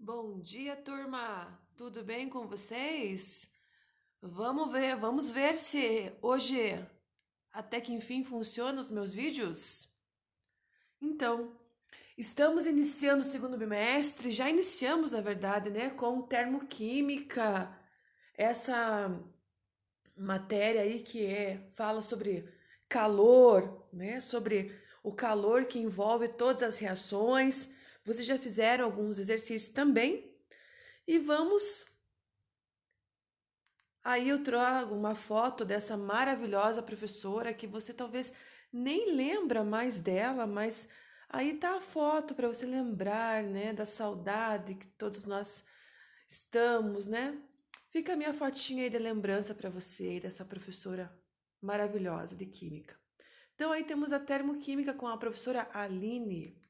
Bom dia, turma! Tudo bem com vocês? Vamos ver se hoje até que enfim funcionam os meus vídeos? Então, estamos iniciando o segundo bimestre, já iniciamos, na verdade, né, com termoquímica, essa matéria aí fala sobre calor, né, sobre o calor que envolve todas as reações. Vocês já fizeram alguns exercícios também? E vamos. Aí eu trago uma foto dessa maravilhosa professora que você talvez nem lembra mais dela, mas aí tá a foto para você lembrar, né, da saudade que todos nós estamos, né? Fica a minha fotinha aí de lembrança para você aí dessa professora maravilhosa de química. Então aí temos a termoquímica com a professora Aline.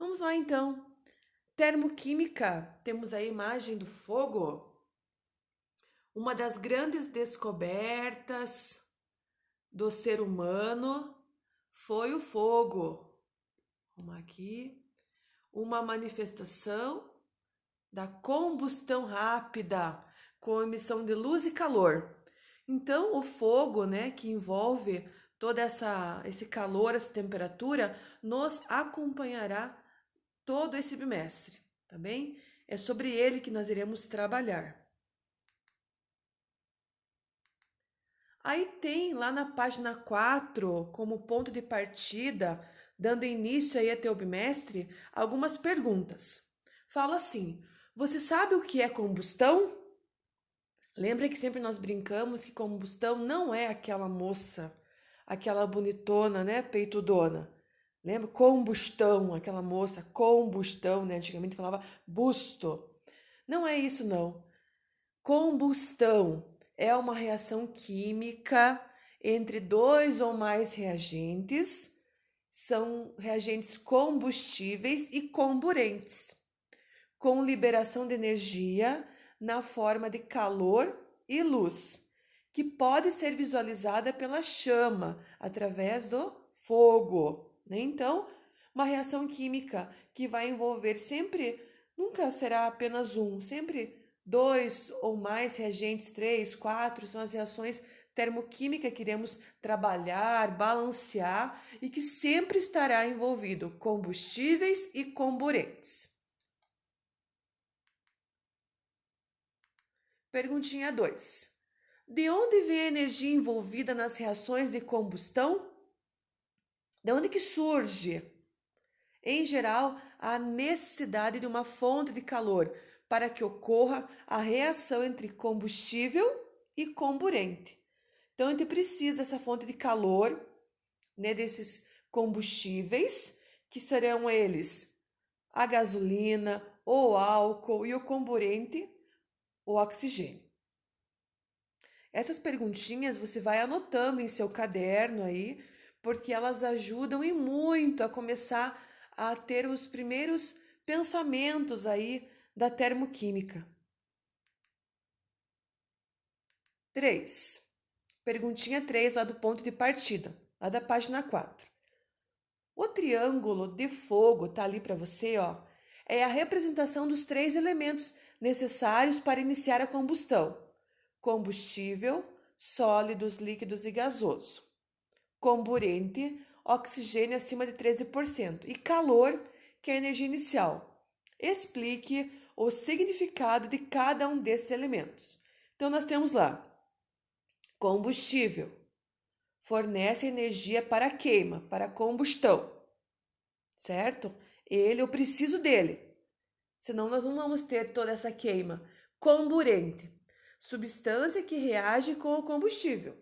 Vamos lá então. Termoquímica, temos a imagem do fogo. Uma das grandes descobertas do ser humano foi o fogo. Vamos aqui. Uma manifestação da combustão rápida, com emissão de luz e calor. Então, o fogo, né, que envolve toda esse calor, essa temperatura, nos acompanhará todo esse bimestre, tá bem? É sobre ele que nós iremos trabalhar. Aí tem lá na página 4, como ponto de partida, dando início aí a teu bimestre, algumas perguntas. Fala assim: você sabe o que é combustão? Lembra que sempre nós brincamos que combustão não é aquela moça, aquela bonitona, né, peitudona. Lembra? Combustão, aquela moça, combustão, né? Antigamente falava busto. Não é isso, não. Combustão é uma reação química entre dois ou mais reagentes, são reagentes combustíveis e comburentes, com liberação de energia na forma de calor e luz, que pode ser visualizada pela chama através do fogo, né? Então, uma reação química que vai envolver sempre, nunca será apenas um, sempre dois ou mais reagentes, três, quatro, são as reações termoquímicas que iremos trabalhar, balancear e que sempre estará envolvido combustíveis e comburentes. Perguntinha 2. De onde vem a energia envolvida nas reações de combustão? De onde que surge? Em geral, a necessidade de uma fonte de calor para que ocorra a reação entre combustível e comburente. Então, a gente precisa dessa fonte de calor, né, desses combustíveis, que serão eles a gasolina, o álcool e o comburente, o oxigênio. Essas perguntinhas você vai anotando em seu caderno aí, porque elas ajudam e muito a começar a ter os primeiros pensamentos aí da termoquímica. 3. Perguntinha 3 lá do ponto de partida, lá da página 4. O triângulo de fogo tá ali para você, ó. É a representação dos três elementos necessários para iniciar a combustão: combustível, sólidos, líquidos e gasoso. Comburente, oxigênio acima de 13% e calor, que é a energia inicial. Explique o significado de cada um desses elementos. Então, nós temos lá combustível, fornece energia para a queima, para a combustão, certo? Eu preciso dele, senão nós não vamos ter toda essa queima. Comburente, substância que reage com o combustível.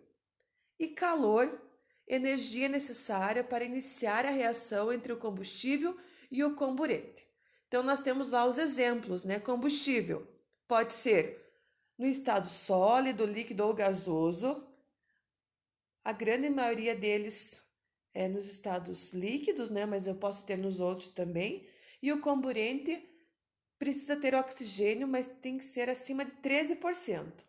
E calor, energia necessária para iniciar a reação entre o combustível e o comburente. Então, nós temos lá os exemplos, né? Combustível pode ser no estado sólido, líquido ou gasoso. A grande maioria deles é nos estados líquidos, né? Mas eu posso ter nos outros também. E o comburente precisa ter oxigênio, mas tem que ser acima de 13%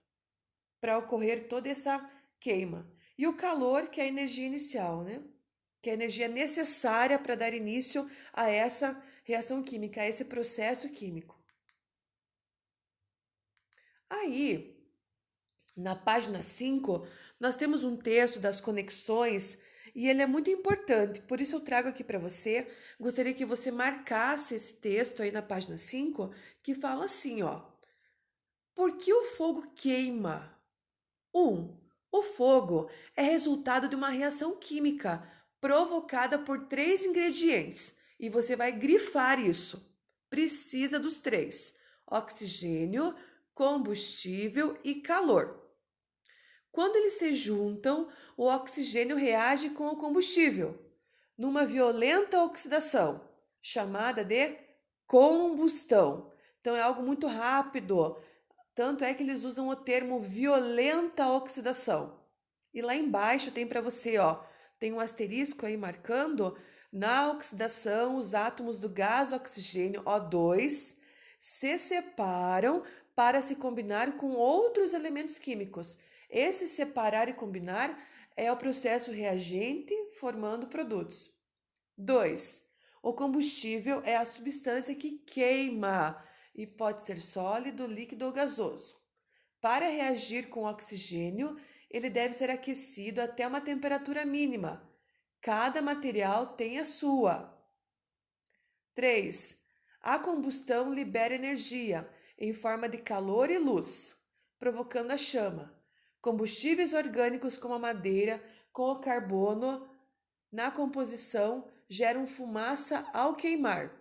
para ocorrer toda essa queima. E o calor, que é a energia inicial, né? Que é a energia necessária para dar início a essa reação química é esse processo químico. Aí, na página 5, nós temos um texto das conexões e ele é muito importante, por isso eu trago aqui para você. Gostaria que você marcasse esse texto aí na página 5, que fala assim, ó: por que o fogo queima? 1. O fogo é resultado de uma reação química provocada por 3 ingredientes e você vai grifar isso. Precisa dos 3: oxigênio, combustível e calor. Quando eles se juntam, o oxigênio reage com o combustível, numa violenta oxidação, chamada de combustão. Então é algo muito rápido, tanto é que eles usam o termo violenta oxidação. E lá embaixo tem para você, ó, tem um asterisco aí marcando: na oxidação, os átomos do gás oxigênio O2 se separam para se combinar com outros elementos químicos. Esse separar e combinar é o processo reagente formando produtos. 2. O combustível é a substância que queima e pode ser sólido, líquido ou gasoso. Para reagir com oxigênio, ele deve ser aquecido até uma temperatura mínima. Cada material tem a sua. 3. A combustão libera energia em forma de calor e luz, provocando a chama. Combustíveis orgânicos como a madeira com o carbono na composição geram fumaça ao queimar.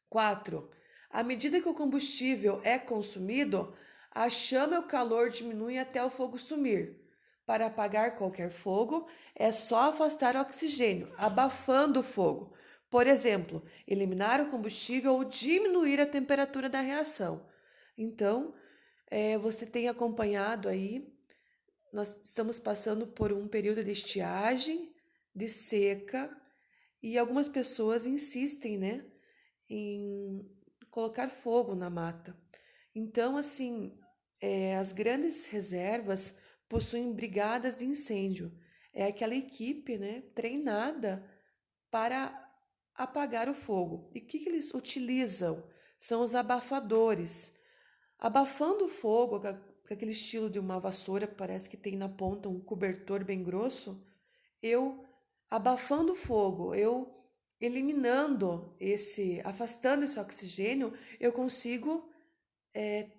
4. À medida que o combustível é consumido, a chama e o calor diminuem até o fogo sumir. Para apagar qualquer fogo, é só afastar o oxigênio, abafando o fogo. Por exemplo, eliminar o combustível ou diminuir a temperatura da reação. Então, você tem acompanhado aí, nós estamos passando por um período de estiagem, de seca, e algumas pessoas insistem, né, em colocar fogo na mata. Então, assim, as grandes reservas possuem brigadas de incêndio. É aquela equipe, né, treinada para apagar o fogo. E o que eles utilizam? São os abafadores. Abafando o fogo, com aquele estilo de uma vassoura, parece que tem na ponta um cobertor bem grosso, eu abafando o fogo, eu eliminando afastando esse oxigênio, eu consigo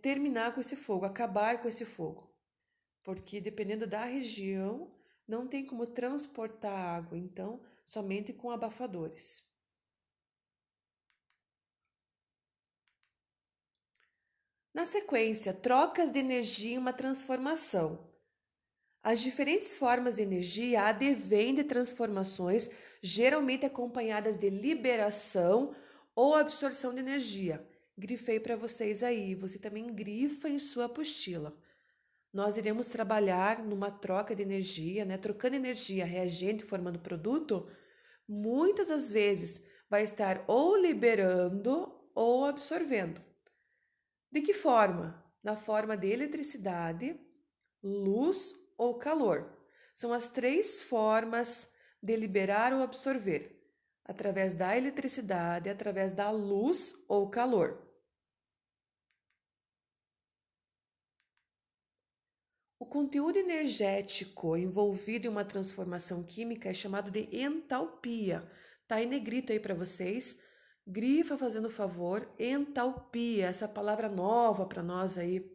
terminar com esse fogo, acabar com esse fogo. Porque dependendo da região, não tem como transportar água, então somente com abafadores. Na sequência, trocas de energia em uma transformação. As diferentes formas de energia advêm de transformações, geralmente acompanhadas de liberação ou absorção de energia. Grifei para vocês aí, você também grifa em sua apostila. Nós iremos trabalhar numa troca de energia, né? Trocando energia, reagente, formando produto. Muitas das vezes vai estar ou liberando ou absorvendo. De que forma? Na forma de eletricidade, luz ou calor. São as 3 formas de liberar ou absorver: através da eletricidade, através da luz ou calor. O conteúdo energético envolvido em uma transformação química é chamado de entalpia. Tá em negrito aí para vocês. Grifa fazendo favor, entalpia, essa palavra nova para nós aí.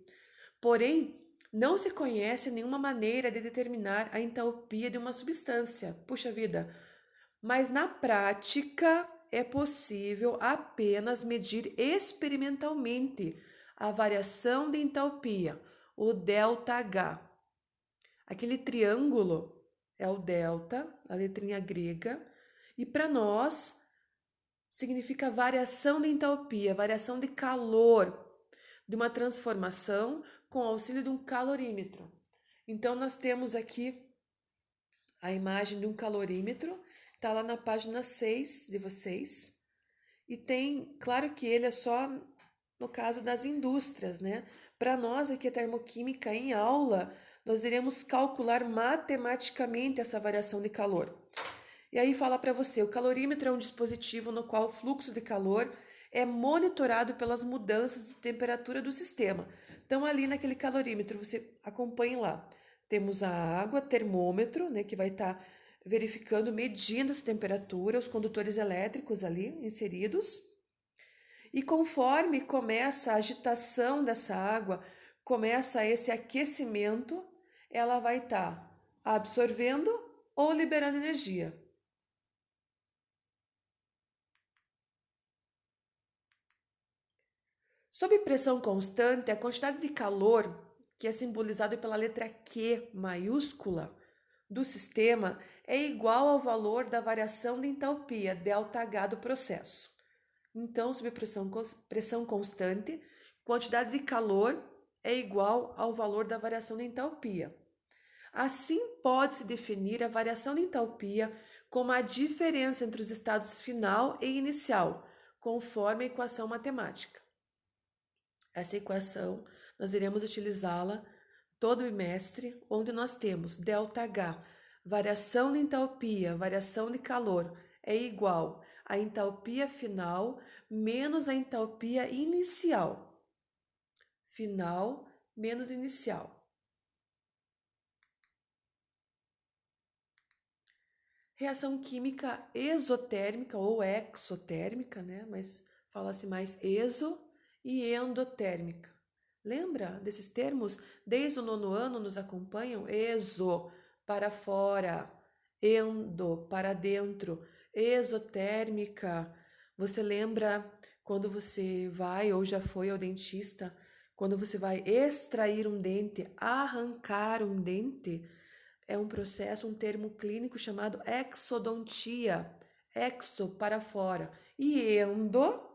Porém, não se conhece nenhuma maneira de determinar a entalpia de uma substância. Puxa vida! Mas na prática é possível apenas medir experimentalmente a variação de entalpia, o ΔH. Aquele triângulo é o delta, a letrinha grega, e para nós significa variação de entalpia, variação de calor de uma transformação com auxílio de um calorímetro. Então, nós temos aqui a imagem de um calorímetro, está lá na página 6 de vocês. E tem, claro que ele é só no caso das indústrias, né? Para nós aqui, a termoquímica em aula, nós iremos calcular matematicamente essa variação de calor. E aí fala para você, o calorímetro é um dispositivo no qual o fluxo de calor é monitorado pelas mudanças de temperatura do sistema. Então ali naquele calorímetro você acompanha lá. Temos a água, termômetro, né, que vai estar verificando, medindo essa temperatura, os condutores elétricos ali inseridos. E conforme começa a agitação dessa água, começa esse aquecimento, ela vai estar absorvendo ou liberando energia. Sob pressão constante, a quantidade de calor, que é simbolizado pela letra Q maiúscula do sistema, é igual ao valor da variação de entalpia, ΔH, do processo. Então, sob pressão constante, quantidade de calor é igual ao valor da variação de entalpia. Assim, pode-se definir a variação de entalpia como a diferença entre os estados final e inicial, conforme a equação matemática. Essa equação, nós iremos utilizá-la todo bimestre, onde nós temos ΔH, variação de entalpia, variação de calor, é igual a entalpia final menos a entalpia inicial. Final menos inicial. Reação química exotérmica ou exotérmica, né? Mas fala-se mais exo e endotérmica. Lembra desses termos? Desde o 9º ano nos acompanham? Exo, para fora, endo, para dentro, exotérmica. Você lembra quando você vai ou já foi ao dentista, quando você vai extrair um dente, arrancar um dente? É um processo, um termo clínico chamado exodontia. Exo, para fora, e endo,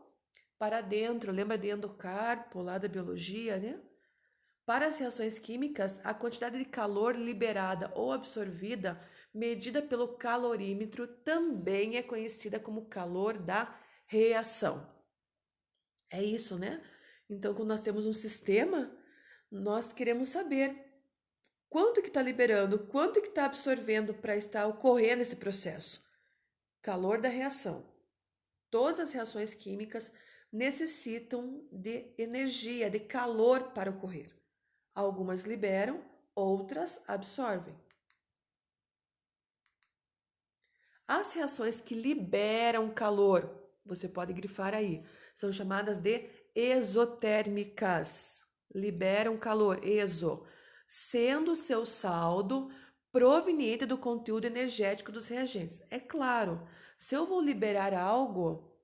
para dentro. Lembra de endocarpo, lá da biologia, né? Para as reações químicas, a quantidade de calor liberada ou absorvida, medida pelo calorímetro, também é conhecida como calor da reação. É isso, né? Então, quando nós temos um sistema, nós queremos saber quanto que está liberando, quanto que está absorvendo para estar ocorrendo esse processo. Calor da reação. Todas as reações químicas necessitam de energia, de calor para ocorrer. Algumas liberam, outras absorvem. As reações que liberam calor, você pode grifar aí, são chamadas de exotérmicas. Liberam calor, exo, sendo seu saldo proveniente do conteúdo energético dos reagentes. É claro, se eu vou liberar algo,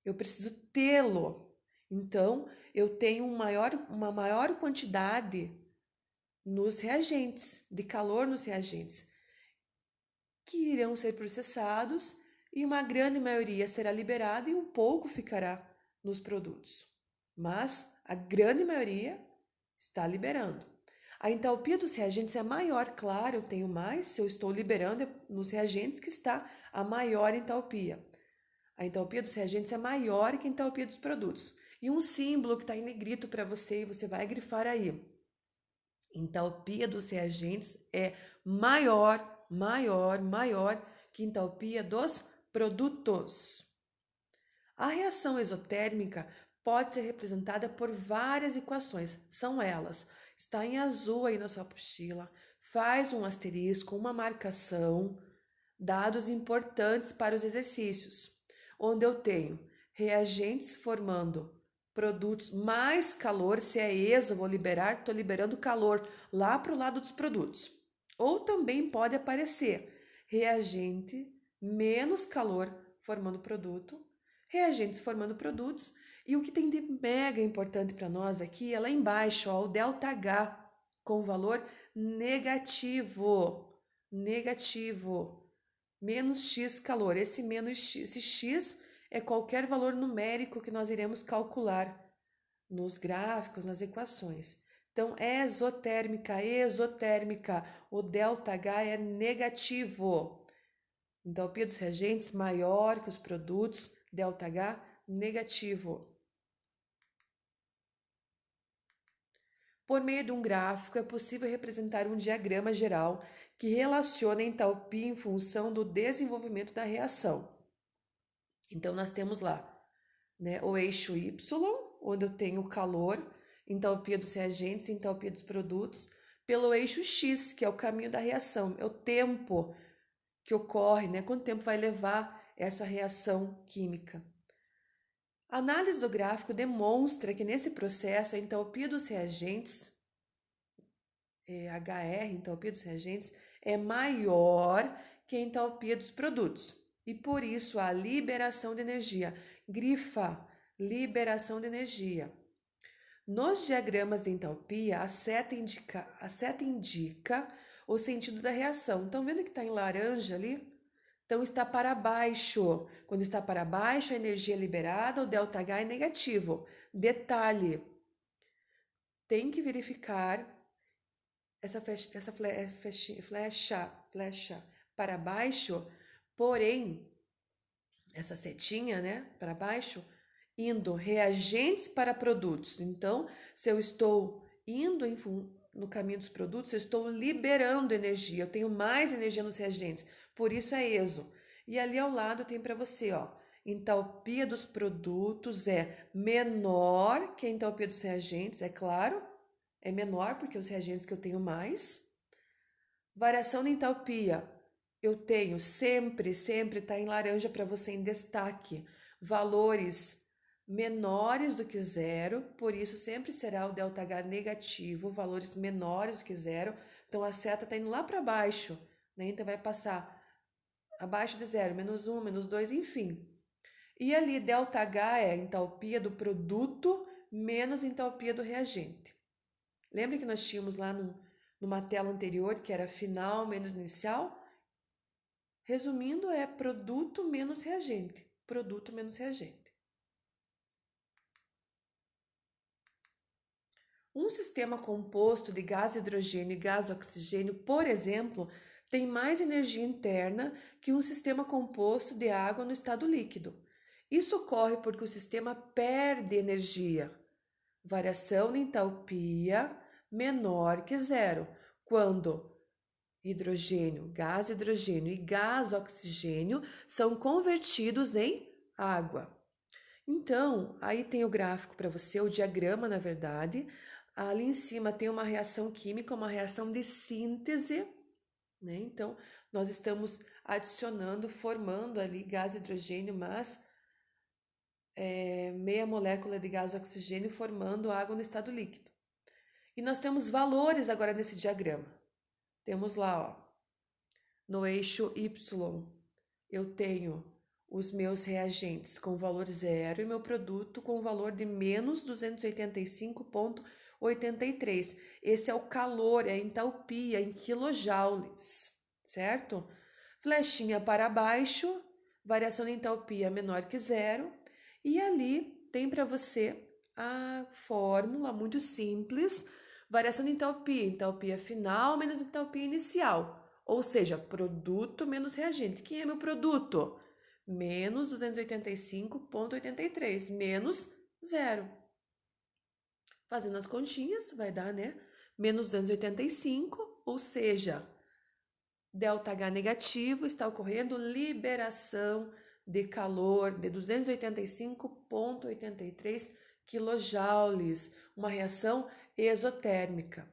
eu preciso tê-lo. Então, eu tenho uma maior quantidade nos reagentes, de calor nos reagentes, que irão ser processados e uma grande maioria será liberada e um pouco ficará nos produtos. Mas a grande maioria está liberando. A entalpia dos reagentes é maior, claro, eu tenho mais, se eu estou liberando nos reagentes que está a maior entalpia. A entalpia dos reagentes é maior que a entalpia dos produtos. E um símbolo que está em negrito para você, e você vai grifar aí. Entalpia dos reagentes é maior que entalpia dos produtos. A reação exotérmica pode ser representada por várias equações. São elas. Está em azul aí na sua apostila. Faz um asterisco, uma marcação, dados importantes para os exercícios, onde eu tenho reagentes formando produtos mais calor. Se é exo, vou liberar, estou liberando calor lá para o lado dos produtos. Ou também pode aparecer reagente menos calor formando produto, reagentes formando produtos. E o que tem de mega importante para nós aqui é lá embaixo, ó, o ΔH com valor negativo. Negativo. Menos X calor. Esse menos X, esse X é qualquer valor numérico que nós iremos calcular nos gráficos, nas equações. Então, exotérmica, exotérmica, o ΔH é negativo. Entalpia dos reagentes maior que os produtos, ΔH negativo. Por meio de um gráfico, é possível representar um diagrama geral que relaciona a entalpia em função do desenvolvimento da reação. Então, nós temos lá, né, o eixo Y, onde eu tenho o calor, entalpia dos reagentes, entalpia dos produtos, pelo eixo X, que é o caminho da reação, é o tempo que ocorre, né? Quanto tempo vai levar essa reação química. A análise do gráfico demonstra que nesse processo a entalpia dos reagentes, HR, entalpia dos reagentes, é maior que a entalpia dos produtos. E por isso a liberação de energia. Grifa, liberação de energia. Nos diagramas de entalpia, a seta indica o sentido da reação. Estão vendo que está em laranja ali? Então, está para baixo. Quando está para baixo, a energia liberada, o ΔH é negativo. Detalhe, tem que verificar essa flecha para baixo, porém, essa setinha, né, para baixo, indo reagentes para produtos. Então, se eu estou indo no caminho dos produtos, eu estou liberando energia, eu tenho mais energia nos reagentes, por isso é ESO. E ali ao lado tem para você, ó, entalpia dos produtos é menor que a entalpia dos reagentes, é claro, é menor porque os reagentes que eu tenho mais. Variação de entalpia, eu tenho sempre está em laranja para você em destaque, valores menores do que zero, por isso sempre será o ΔH negativo, valores menores do que zero, então a seta está indo lá para baixo, né? Então vai passar abaixo de zero, -1, -2, enfim. E ali ΔH é a entalpia do produto menos entalpia do reagente. Lembra que nós tínhamos lá numa tela anterior que era final menos inicial? Resumindo, é produto menos reagente. Produto menos reagente. Um sistema composto de gás hidrogênio e gás oxigênio, por exemplo, tem mais energia interna que um sistema composto de água no estado líquido. Isso ocorre porque o sistema perde energia. Variação de entalpia menor que zero, quando gás hidrogênio e gás oxigênio são convertidos em água. Então, aí tem o gráfico para você, o diagrama, na verdade. Ali em cima tem uma reação química, uma reação de síntese, né? Então, nós estamos adicionando, formando ali gás hidrogênio, mas meia molécula de gás oxigênio formando água no estado líquido. E nós temos valores agora nesse diagrama. Temos lá, ó, no eixo Y, eu tenho os meus reagentes com valor zero e meu produto com valor de menos 285,83. Esse é o calor, é a entalpia em quilojoules, certo? Flechinha para baixo, variação de entalpia menor que zero. E ali tem para você a fórmula muito simples, variação de entalpia, entalpia final menos entalpia inicial. Ou seja, produto menos reagente. Quem é meu produto? Menos 285,83, menos zero. Fazendo as continhas, vai dar, né? Menos 285, ou seja, ΔH negativo, está ocorrendo liberação de calor de 285,83 quilojoules, uma reação exotérmica.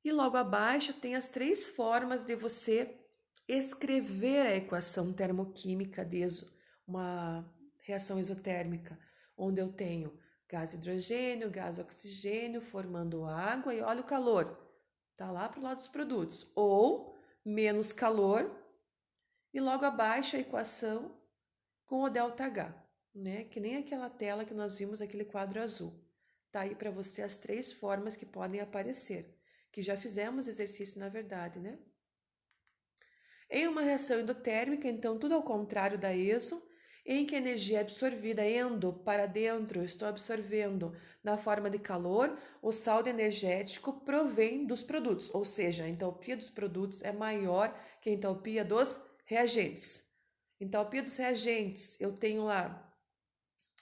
E logo abaixo tem as três formas de você escrever a equação termoquímica de uma reação exotérmica, onde eu tenho gás hidrogênio, gás oxigênio formando água e olha o calor, tá lá para o lado dos produtos, ou menos calor e logo abaixo a equação com o ΔH, né? Que nem aquela tela que nós vimos, aquele quadro azul. Tá aí para você as três formas que podem aparecer, que já fizemos exercício na verdade, né? Em uma reação endotérmica, então, tudo ao contrário da ESO, em que a energia é absorvida indo para dentro, estou absorvendo na forma de calor, o saldo energético provém dos produtos, ou seja, a entalpia dos produtos é maior que a entalpia dos reagentes. Entalpia dos reagentes, eu tenho lá,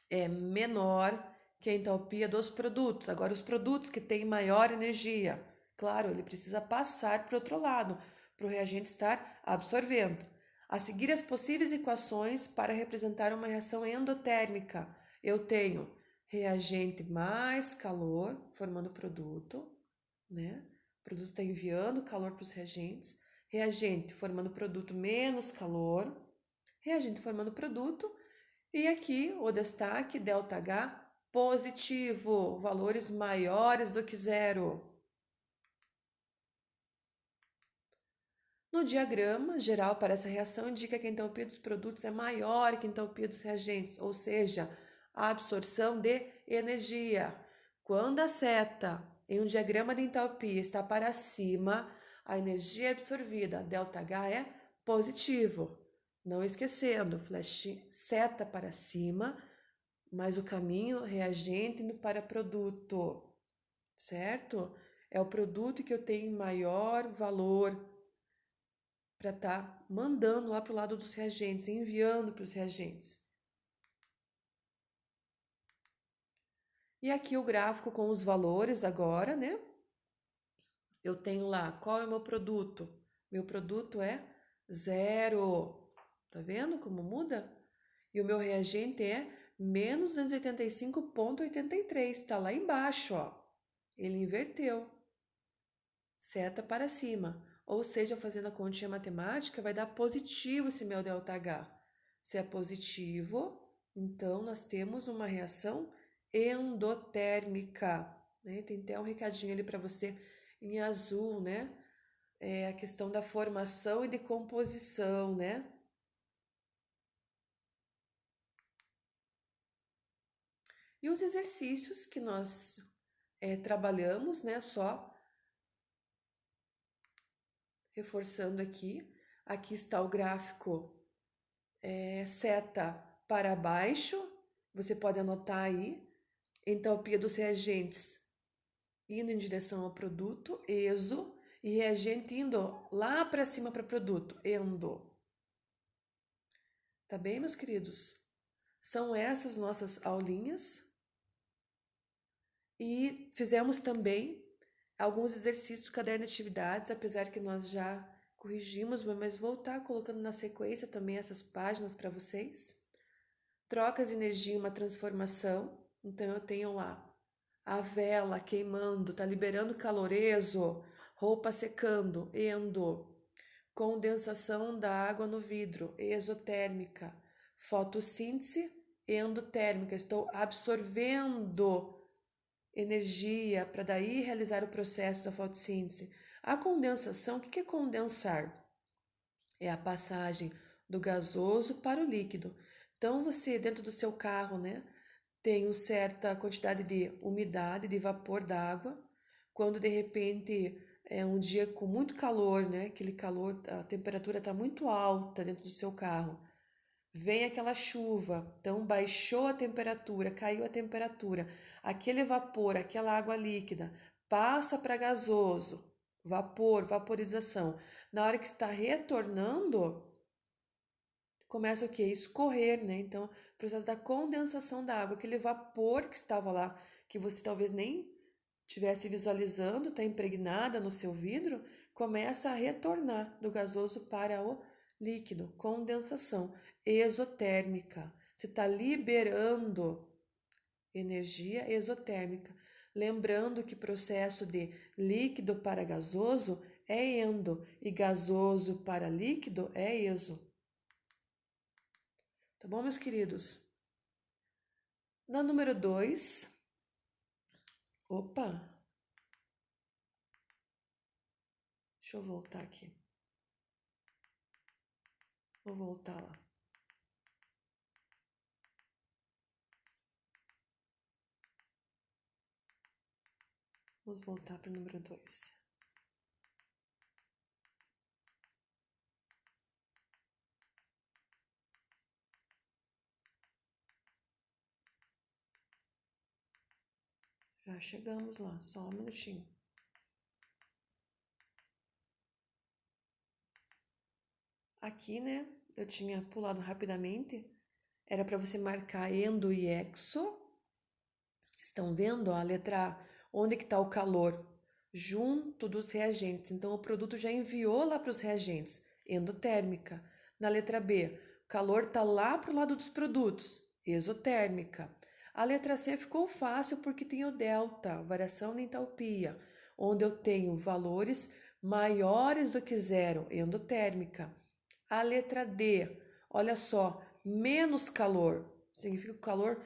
é menor que é a entalpia dos produtos. Agora, os produtos que têm maior energia, claro, ele precisa passar para o outro lado, para o reagente estar absorvendo. A seguir, as possíveis equações para representar uma reação endotérmica. Eu tenho reagente mais calor, formando produto, né? O produto está enviando calor para os reagentes. Reagente formando produto menos calor. Reagente formando produto. E aqui o destaque, ΔH positivo, valores maiores do que zero. No diagrama geral para essa reação, indica que a entalpia dos produtos é maior que a entalpia dos reagentes, ou seja, a absorção de energia. Quando a seta em um diagrama de entalpia está para cima, a energia absorvida, ΔH, é positivo. Não esquecendo, seta para cima, mas o caminho reagente indo para produto, certo? É o produto que eu tenho maior valor para estar mandando lá para o lado dos reagentes, enviando para os reagentes. E aqui o gráfico com os valores agora, né? Eu tenho lá, qual é o meu produto? Meu produto é zero. Tá vendo como muda? E o meu reagente é menos 285,83. Tá lá embaixo, ó. Ele inverteu. Seta para cima. Ou seja, fazendo a continha matemática, vai dar positivo esse meu ΔH. Se é positivo, então nós temos uma reação endotérmica, né? Tem até um recadinho ali para você em azul, né? É a questão da formação e de composição, né? E os exercícios que nós trabalhamos, né? Só reforçando aqui. Aqui está o gráfico seta para baixo. Você pode anotar aí. Entalpia dos reagentes indo em direção ao produto, exo, e reagente indo lá para cima para produto, endo. Tá bem, meus queridos? São essas nossas aulinhas. E fizemos também alguns exercícios do caderno de atividades, apesar que nós já corrigimos, mas vou estar colocando na sequência também essas páginas para vocês. Trocas de energia em uma transformação. Então eu tenho lá a vela queimando, tá liberando calor, exo, roupa secando, endo, condensação da água no vidro, exotérmica, fotossíntese, endotérmica, estou absorvendo energia para daí realizar o processo da fotossíntese. A condensação, o que é condensar? É a passagem do gasoso para o líquido. Então você dentro do seu carro, né, tem uma certa quantidade de umidade, de vapor d'água. Quando de repente é um dia com muito calor, né, aquele calor, a temperatura está muito alta dentro do seu carro. Vem aquela chuva, então baixou a temperatura, caiu a temperatura, aquele vapor, aquela água líquida passa para gasoso, vapor, vaporização. Na hora que está retornando, começa o quê? Escorrer, né? Então, o processo da condensação da água, aquele vapor que estava lá, que você talvez nem tivesse visualizando, está impregnada no seu vidro, começa a retornar do gasoso para o líquido, condensação exotérmica. Você está liberando energia exotérmica. Lembrando que processo de líquido para gasoso é endo e gasoso para líquido é exo. Tá bom, meus queridos? Na número 2, opa, deixa eu voltar aqui. Vou voltar lá. Vamos voltar para o número 2. Já chegamos lá, só um minutinho. Aqui, né, eu tinha pulado rapidamente. Era para você marcar endo e exo. Estão vendo, ó, a letra A? Onde que está o calor? Junto dos reagentes. Então, o produto já enviou lá para os reagentes. Endotérmica. Na letra B, o calor está lá para o lado dos produtos. Exotérmica. A letra C ficou fácil porque tem o delta, variação de entalpia, onde eu tenho valores maiores do que zero, endotérmica. A letra D, olha só, menos calor, significa que o calor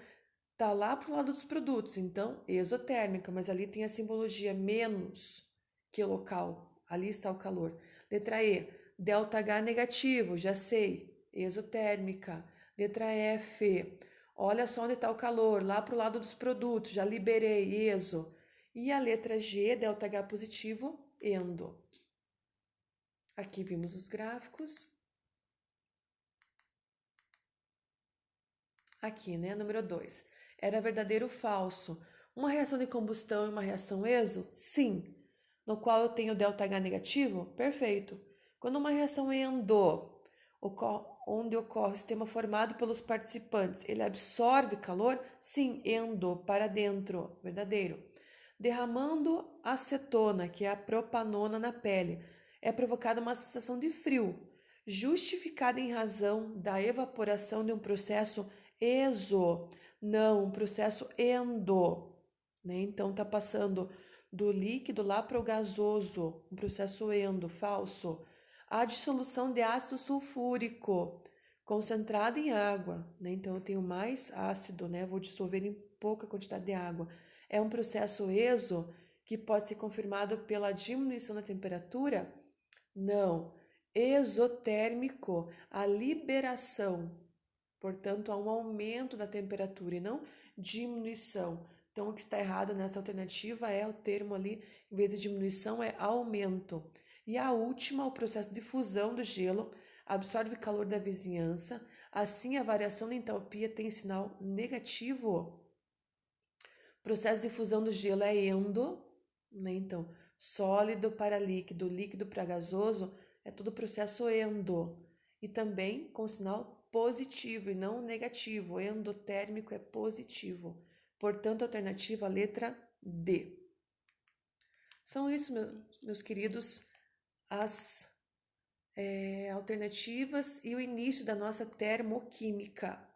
está lá para o lado dos produtos, então exotérmica, mas ali tem a simbologia menos que local, ali está o calor. Letra E, delta H negativo, já sei, exotérmica. Letra F, olha só onde está o calor, lá para o lado dos produtos, já liberei, exo. E a letra G, delta H positivo, endo. Aqui vimos os gráficos. Aqui, né? Número 2. Era verdadeiro ou falso? Uma reação de combustão e uma reação exo? Sim. No qual eu tenho ΔH negativo? Perfeito. Quando uma reação endo, onde ocorre o sistema formado pelos participantes, ele absorve calor? Sim, endo, para dentro. Verdadeiro. Derramando acetona, que é a propanona na pele, é provocada uma sensação de frio, justificada em razão da evaporação de um processo exo, não, um processo endo, né? Então tá passando do líquido lá para o gasoso, um processo endo, falso. A dissolução de ácido sulfúrico concentrado em água, né? Então eu tenho mais ácido, né? Vou dissolver em pouca quantidade de água. É um processo exo que pode ser confirmado pela diminuição da temperatura? Não. Exotérmico, a liberação. Portanto, há um aumento da temperatura e não diminuição. Então, o que está errado nessa alternativa é o termo ali, em vez de diminuição, é aumento. E a última, o processo de fusão do gelo, absorve calor da vizinhança, assim a variação da entalpia tem sinal negativo. Processo de fusão do gelo é endo, né? Então, sólido para líquido, líquido para gasoso, é todo processo endo. E também com sinal positivo e não negativo. Endotérmico é positivo. Portanto, alternativa letra D. São isso, meus queridos, as alternativas e o início da nossa termoquímica.